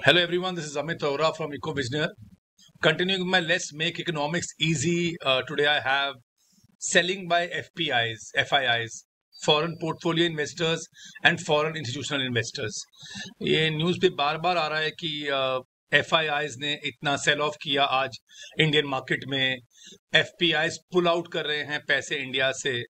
Hello everyone, this is Amit Aura from EcoVisioner. Continuing my Let's Make Economics Easy, today I have selling by FIIs, foreign portfolio investors and foreign institutional investors. ये news पे बार बार आ रहा है कि FIIs ने इतना cell of किया आज Indian market में, FPIs पुल आउट कर रहे हैं पैसे इंडिया से.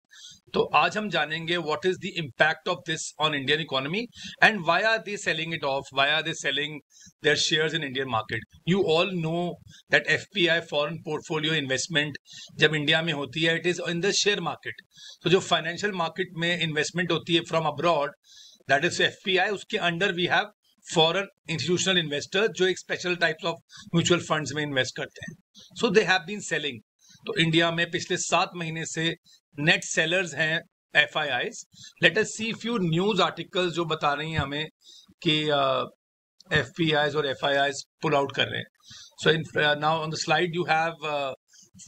तो आज हम जानेंगे what is the impact of this on Indian economy and why are they selling it off, why are they selling their shares in Indian market. You all know that FPI foreign portfolio investment जब India में होती है it is in the share market. तो जो financial market में investment होती है from abroad, that is FPI. उसके under we have foreign institutional investors जो एक special types of mutual funds में इन्वेस्ट करते हैं. So they have been selling. तो इंडिया में पिछले 7 महीने से नेट सेलर्स हैं FIIs. Late us see few news articles जो बता रही हैं हमें कि FPIs और FIIs पुल आउट कर रहे हैं. So now on the slide you have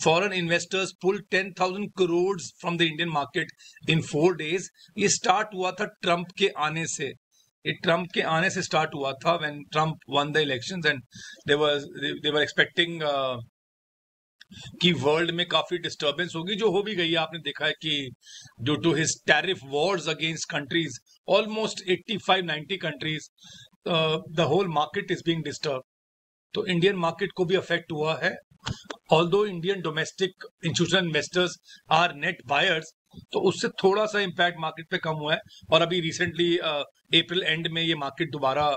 foreign investors pulled 10,000 crores from the Indian market in 4 days. ये स्टार्ट हुआ था ट्रंप के आने से. ये ट्रंप के आने से स्टार्ट हुआ था when Trump won the elections and they were expecting कि वर्ल्ड में काफी डिस्टर्बेंस होगी, जो हो भी गई है. आपने देखा है कि due to his tariff wars against countries, almost 85-90 countries, the whole market is being disturb. तो इंडियन मार्केट को भी अफेक्ट हुआ है. Although Indian domestic institutional investors are net buyers, तो उससे थोड़ा सा इम्पैक्ट मार्केट पे कम हुआ है. और अभी रिसेंटली अप्रैल एंड में ये मार्केट दोबारा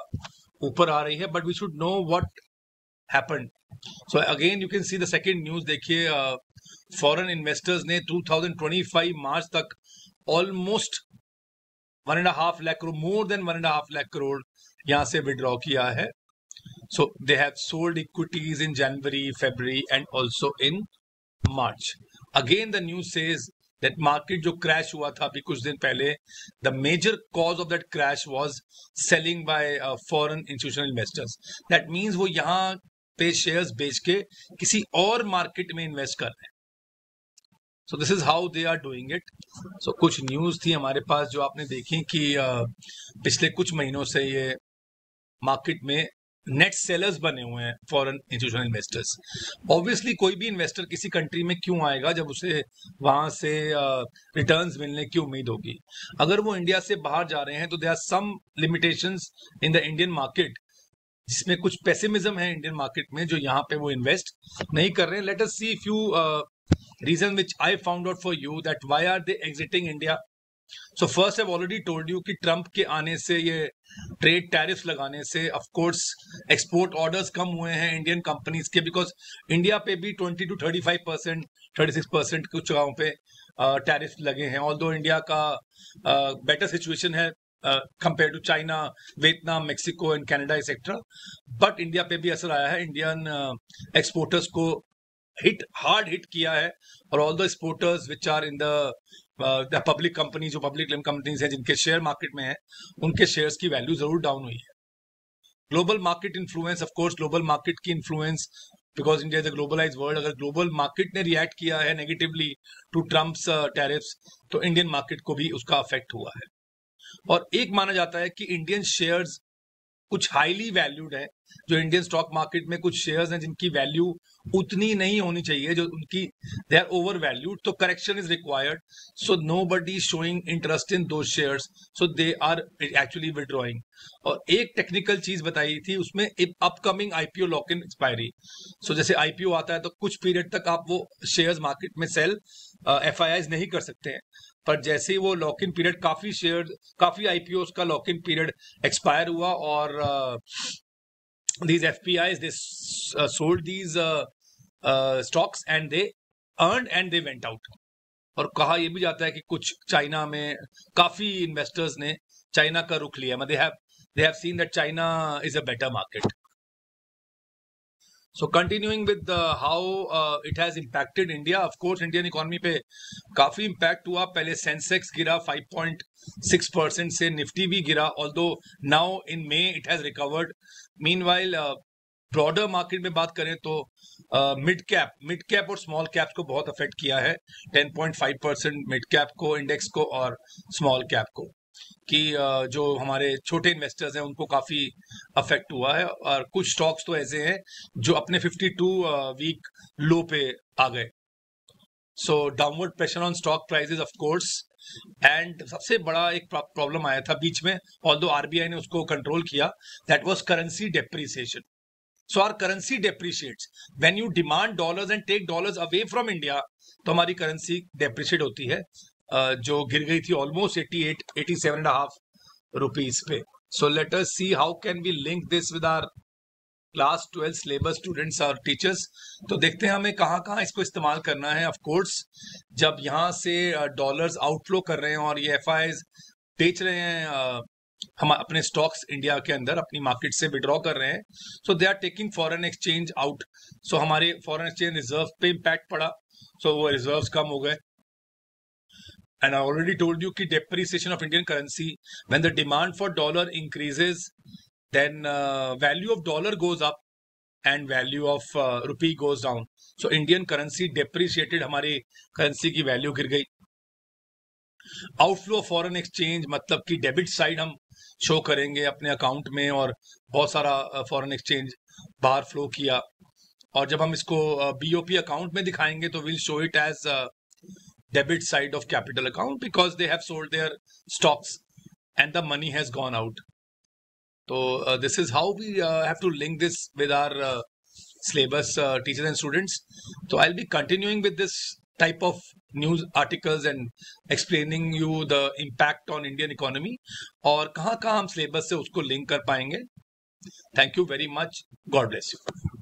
ऊपर आ रही है. But we should know what happened. So again you can see the second news. देखिए फॉरेन इन्वेस्टर्स ने 2025 मार्च तक almost 1.5 lakh crore, more than 1.5 lakh crore यहाँ से विड्रॉ किया है. So they have sold equities in January, February and also in March. Again the news says that market जो crash हुआ था अभी कुछ दिन पहले, the major cause of that crash was selling by foreign institutional investors. That means वो यहाँ पे शेयर्स बेच के किसी और मार्केट में इन्वेस्ट कर रहे हैं. So this is how they are doing it. So कुछ न्यूज थी हमारे पास जो आपने देखी कि पिछले कुछ महीनों से ये मार्केट में नेट सेलर्स बने हुए हैं फॉरेन इंस्टीट्यूशनल इन्वेस्टर्स. ऑब्वियसली कोई भी इन्वेस्टर किसी कंट्री में क्यों आएगा जब उसे वहां से रिटर्न्स मिलने की उम्मीद होगी. अगर वो इंडिया से बाहर जा रहे हैं तो there are some limitations in the Indian market, जिसमें कुछ पेसिमिज्म है इंडियन मार्केट में, जो यहाँ पे वो इन्वेस्ट नहीं कर रहे हैं. Let us see few reason which I found out for you that why are they exiting India. So first I already told you कि ट्रंप के आने से, ये ट्रेड टैरिफ लगाने से ऑफ कोर्स एक्सपोर्ट ऑर्डर्स कम हुए हैं इंडियन कंपनीज के, बिकॉज इंडिया पे भी 20 to 35%, 36% कुछ जगहों पे टैरिफ लगे हैं. ऑल्दो इंडिया का बेटर सिचुएशन है compare to China, Vietnam, Mexico and Canada etcetera. But India पे भी असर आया है. इंडियन एक्सपोर्टर्स को हार्ड हिट किया है. और all the exporters which are in the public company, जो पब्लिक कंपनीज हैं जिनके शेयर मार्केट में है, उनके शेयर्स की वैल्यू जरूर डाउन हुई है. Global market influence, of course global market की influence, because India is a globalised world. अगर ग्लोबल मार्केट ने रिएक्ट किया है नेगेटिवली टू ट्रम्प्स टैरिफ्स, तो इंडियन मार्केट को भी उसका अफेक्ट हुआ है. और एक माना जाता है कि इंडियन शेयर्स कुछ हाईली वैल्यूड है. जो इंडियन स्टॉक मार्केट में कुछ शेयर्स हैं जिनकी वैल्यू उतनी नहीं होनी चाहिए, जो उनकी दे आर ओवर वैल्यूड, तो correction is required. So nobody showing interest in those shares, so they are actually withdrawing. और एक टेक्निकल चीज बताई थी उसमें, upcoming IPO lock in expiry. So जैसे IPO आता है तो कुछ पीरियड तक आप वो शेयर्स मार्केट में सेल FIIs नहीं कर सकते हैं. पर जैसे ही वो लॉक इन पीरियड, काफी IPOs का लॉक इन पीरियड एक्सपायर हुआ और these FPIs they sold these stocks and they earned and they went out. और कहा यह भी जाता है कि कुछ चाइना में काफी इन्वेस्टर्स ने चाइना का रुख लिया. they have seen that China is a better market. So continuing with how it has impacted India, of course Indian economy पे काफी इम्पैक्ट हुआ. पहले सेंसेक्स गिरा 5.6% से, निफ्टी भी गिरा, although now in May it has recovered. Meanwhile broader market में बात करें तो मिड कैप और स्मॉल कैप्स को बहुत अफेक्ट किया है. 10.5% मिड कैप को, इंडेक्स को, और स्मॉल कैप को. कि जो हमारे छोटे इन्वेस्टर्स हैं उनको काफी अफेक्ट हुआ है, और कुछ स्टॉक्स तो ऐसे हैं जो अपने 52 वीक लो पे आ गए. So downward pressure on stock prices of course. And सबसे बड़ा एक प्रॉब्लम आया था बीच में, ऑल्दो आरबीआई ने उसको कंट्रोल किया, that was currency depreciation. So our currency depreciates. When you demand dollars and take dollars away from India, तो हमारी करेंसी डेप्रिशिएट होती है, जो गिर गई थी ऑलमोस्ट 87.5 रुपीज पे. So let us see how can we link this with our class 12 syllabus students और टीचर्स. तो देखते हैं हमें कहाँ कहाँ इसको इस्तेमाल करना है. ऑफ कोर्स जब यहाँ से डॉलर्स आउटफ्लो कर रहे हैं और ये एफआईज बेच रहे हैं हम अपने स्टॉक्स इंडिया के अंदर अपनी मार्केट से विड्रॉ कर रहे हैं, so they are taking foreign exchange out. So हमारे फॉरेन एक्सचेंज रिजर्व पे इम्पैक्ट पड़ा, सो वो रिजर्व्स कम हो गए. And I already told you कि depreciation of Indian currency, when the demand for dollar increases, then value of dollar goes up and value of rupee goes down. So Indian currency depreciated, हमारी currency की value गिर गई. Outflow foreign exchange मतलब कि debit side हम show करेंगे अपने account में, और बहुत सारा फॉरेन एक्सचेंज बाहर फ्लो किया, और जब हम इसको बीओपी अकाउंट में दिखाएंगे तो will show it as debit side of capital account, because they have sold their stocks and the money has gone out. So this is how we have to link this with our syllabus, teachers and students. So I'll be continuing with this type of news articles and explaining you the impact on Indian economy और कहाँ कहाँ हम syllabus से उसको link कर पाएंगे. Thank you very much. God bless you.